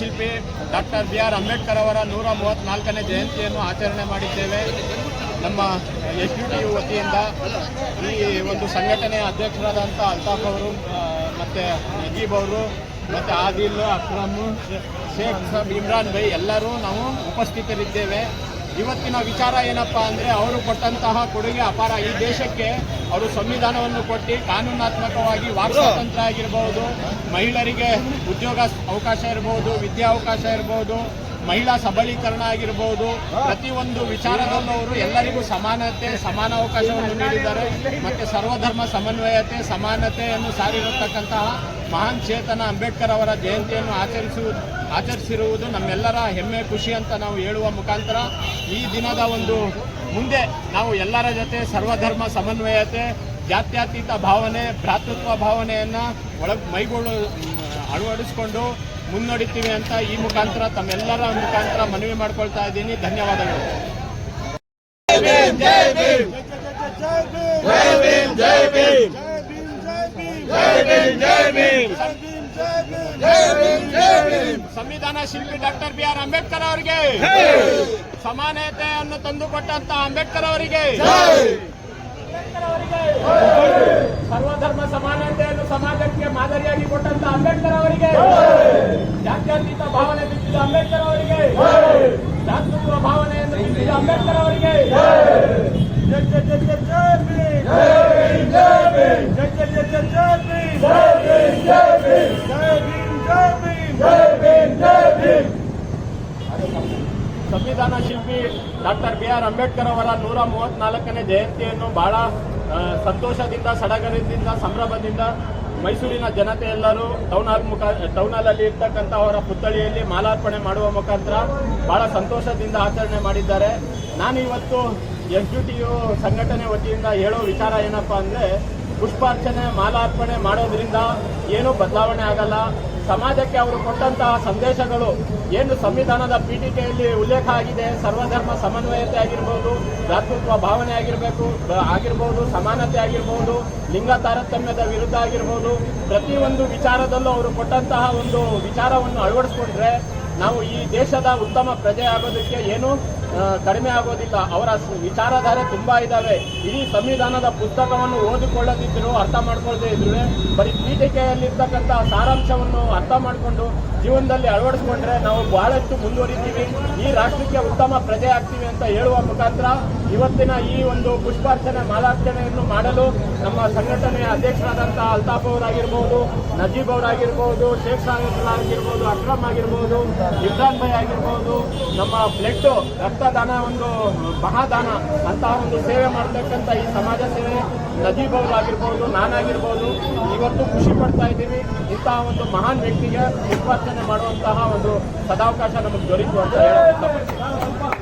ಶಿಲ್ಪಿ doctor BR Ambedkar ಅವರ 134ನೇ ಜಯಂತಿಯನ್ನು ಆಚರಣೆ ಮಾಡಿದ್ದೇವೆ. ನಮ್ಮ SUTU ವತಿಯಿಂದ ಈ ಒಂದು ಸಂಘಟನೆಯ ಅಧ್ಯಕ್ಷರಾದಂಥ ಅಲ್ತಾಫ್ ಅವರು ಮತ್ತು ನಜೀಬ್ ಅವರು ಮತ್ತು ಆದಿಲ್, ಅಕ್ರಮ್, ಶೇಖ್ ಸಾಬ್, ಇಮ್ರಾನ್ ಬೈ ಎಲ್ಲರೂ ನಾವು ಉಪಸ್ಥಿತರಿದ್ದೇವೆ. ಇವತ್ತಿನ ವಿಚಾರ ಏನಪ್ಪ ಅಂದರೆ ಅವರು ಕೊಟ್ಟಂತಹ ಕೊಡುಗೆ ಅಪಾರ. ಈ ದೇಶಕ್ಕೆ ಅವರು ಸಂವಿಧಾನವನ್ನು ಕೊಟ್ಟು ಕಾನೂನಾತ್ಮಕವಾಗಿ ವಾಕ್ ಸ್ವಾತಂತ್ರ್ಯ ಆಗಿರ್ಬೋದು, ಮಹಿಳೆಯರಿಗೆ ಉದ್ಯೋಗ ಅವಕಾಶ ಇರ್ಬೋದು, ವಿದ್ಯಾವಕಾಶ ಇರ್ಬೋದು, ಮಹಿಳಾ ಸಬಲೀಕರಣ ಆಗಿರ್ಬೋದು, ಪ್ರತಿಯೊಂದು ವಿಚಾರದಲ್ಲೂ ಅವರು ಎಲ್ಲರಿಗೂ ಸಮಾನ ಅವಕಾಶವನ್ನು ನೀಡಿದ್ದಾರೆ. ಮತ್ತು ಸರ್ವಧರ್ಮ ಸಮನ್ವಯತೆ, ಸಮಾನತೆಯನ್ನು ಸಾರಿರತಕ್ಕಂತಹ ಮಹಾನ್ ಚೇತನ ಅಂಬೇಡ್ಕರ್ ಅವರ ಜಯಂತಿಯನ್ನು ಆಚರಿಸಿರುವುದು ನಮ್ಮೆಲ್ಲರ ಹೆಮ್ಮೆ, ಖುಷಿ ಅಂತ ನಾವು ಹೇಳುವ ಮುಖಾಂತರ ಈ ದಿನದ ಒಂದು ಮುಂದೆ ನಾವು ಎಲ್ಲರ ಜೊತೆ ಸರ್ವಧರ್ಮ ಸಮನ್ವಯತೆ, ಜಾತ್ಯತೀತ ಭಾವನೆ, ಭ್ರಾತೃತ್ವ ಭಾವನೆಯನ್ನು ಅಳವಡಿಸಿಕೊಂಡು ಮುನ್ನಡೆಯುತ್ತೀವಿ ಅಂತ ಈ ಮುಖಾಂತರ ತಮ್ಮೆಲ್ಲರ ಮುಖಾಂತರ ಮನವಿ ಮಾಡ್ಕೊಳ್ತಾ ಇದ್ದೀನಿ. ಧನ್ಯವಾದಗಳು. ಸಂವಿಧಾನ ಶಿಲ್ಪಿ ಡಾಕ್ಟರ್ BR ಅಂಬೇಡ್ಕರ್ ಅವರಿಗೆ, ಸಮಾನತೆಯನ್ನು ತಂದುಕೊಟ್ಟಂತ ಅಂಬೇಡ್ಕರ್ ಅವರಿಗೆ, ಸರ್ವಧರ್ಮ ಸಮಾನತೆಯನ್ನು ಸಮಾಜಕ್ಕೆ ಮಾದರಿಯಾಗಿ ಕೊಟ್ಟಂತ ಅಂಬೇಡ್ಕರ್ ಅವರಿಗೆ, ಜಾತ್ಯತೀತ ಭಾವನೆ ಬಿತ್ತಿದ ಅಂಬೇಡ್ಕರ್ ಅವರಿಗೆ, ಜಾತೃತ್ವ ಭಾವನೆಯನ್ನು ಬಿತ್ತಿದ ಅಂಬೇಡ್ಕರ್ ಅವರಿಗೆ ಸಂವಿಧಾನ ಶಿಲ್ಪಿ ಡಾಕ್ಟರ್ BR ಅಂಬೇಡ್ಕರ್ ಅವರ 134ನೇ ಜಯಂತಿಯನ್ನು ಬಹಳ ಸಂತೋಷದಿಂದ, ಸಡಗರದಿಂದ, ಸಂಭ್ರಮದಿಂದ ಮೈಸೂರಿನ ಜನತೆ ಎಲ್ಲರೂ ಟೌನ್ ಹಾಲಲ್ಲಿ ಇರ್ತಕ್ಕಂಥ ಅವರ ಪುತ್ಥಳಿಯಲ್ಲಿ ಮಾಲಾರ್ಪಣೆ ಮಾಡುವ ಮುಖಾಂತರ ಬಹಳ ಸಂತೋಷದಿಂದ ಆಚರಣೆ ಮಾಡಿದ್ದಾರೆ. ನಾನು ಇವತ್ತು SUTU ಸಂಘಟನೆ ವತಿಯಿಂದ ಹೇಳೋ ವಿಚಾರ ಏನಪ್ಪ ಅಂದರೆ, ಪುಷ್ಪಾರ್ಚನೆ, ಮಾಲಾರ್ಪಣೆ ಮಾಡೋದ್ರಿಂದ ಏನೂ ಬದಲಾವಣೆ ಆಗಲ್ಲ. ಸಮಾಜಕ್ಕೆ ಅವರು ಕೊಟ್ಟಂತಹ ಸಂದೇಶಗಳು ಏನು ಸಂವಿಧಾನದ ಪೀಠಿಕೆಯಲ್ಲಿ ಉಲ್ಲೇಖ ಆಗಿದೆ, ಸರ್ವಧರ್ಮ ಸಮನ್ವಯತೆ ಆಗಿರ್ಬೋದು, ಭ್ರಾತೃತ್ವ ಭಾವನೆ ಆಗಿರ್ಬೋದು, ಸಮಾನತೆ ಆಗಿರ್ಬೋದು, ಲಿಂಗ ತಾರತಮ್ಯದ ವಿರುದ್ಧ ಆಗಿರ್ಬೋದು, ಪ್ರತಿಯೊಂದು ವಿಚಾರದಲ್ಲೂ ಅವರು ಕೊಟ್ಟಂತಹ ಒಂದು ವಿಚಾರವನ್ನು ಅಳವಡಿಸ್ಕೊಂಡ್ರೆ ನಾವು ಈ ದೇಶದ ಉತ್ತಮ ಪ್ರಜೆ ಆಗೋದಕ್ಕೆ ಏನೂ ಕಡಿಮೆ ಆಗೋದಿಲ್ಲ. ಅವರ ವಿಚಾರಧಾರೆ ತುಂಬ ಇದ್ದಾವೆ. ಇಡೀ ಸಂವಿಧಾನದ ಪುಸ್ತಕವನ್ನು ಓದಿಕೊಳ್ಳದಿದ್ದರೂ, ಅರ್ಥ ಮಾಡ್ಕೊಳ್ಳದೇ ಇದ್ರೂ ಬರೀ ಪೀಠಿಕೆಯಲ್ಲಿರ್ತಕ್ಕಂಥ ಸಾರಾಂಶವನ್ನು ಅರ್ಥ ಮಾಡಿಕೊಂಡು ಜೀವನದಲ್ಲಿ ಅಳವಡಿಸ್ಕೊಂಡ್ರೆ ನಾವು ಬಹಳಷ್ಟು ಮುಂದುವರಿತೀವಿ, ಈ ರಾಷ್ಟ್ರಕ್ಕೆ ಉತ್ತಮ ಪ್ರಜೆ ಆಗ್ತೀವಿ ಅಂತ ಹೇಳುವ ಮುಖಾಂತರ ಇವತ್ತಿನ ಈ ಒಂದು ಪುಷ್ಪಾರ್ಚನೆ, ಮಾಲಾರ್ಚನೆಯನ್ನು ಮಾಡಲು ನಮ್ಮ ಸಂಘಟನೆಯ ಅಧ್ಯಕ್ಷರಾದಂಥ ಅಲ್ತಾಫ್ ಅವರಾಗಿರ್ಬೋದು, ನಜೀಬ್ ಅವರಾಗಿರ್ಬೋದು, ಶೇಖ್ ಸಾಬ್ ಆಗಿರ್ಬೋದು, ಅಕ್ರಮ್ ಆಗಿರ್ಬೋದು, ಇಮ್ರಾನ್ ಬೈ ಆಗಿರ್ಬೋದು, ನಮ್ಮ ಬ್ಲಡ್ ರಕ್ತದಾನ ಒಂದು ಮಹಾದಾನ ಅಂತಹ ಒಂದು ಸೇವೆ ಮಾಡ್ತಕ್ಕಂಥ ಈ ಸಮಾಜ ಸೇವೆ ನಜೀಬ್ ಅವರಾಗಿರ್ಬೋದು, ನಾನಾಗಿರ್ಬೋದು, ಇವತ್ತು ಖುಷಿ ಪಡ್ತಾ ಇದ್ದೀವಿ. ಇಂತಹ ಒಂದು ಮಹಾನ್ ವ್ಯಕ್ತಿಗೆ ಪುಷ್ಪಾರ್ಚನೆ ಮಾಡುವಂತಹ ಒಂದು ಸದಾವಕಾಶ ನಮಗೆ ದೊರೀತು ಅಂತ ಹೇಳೋದು.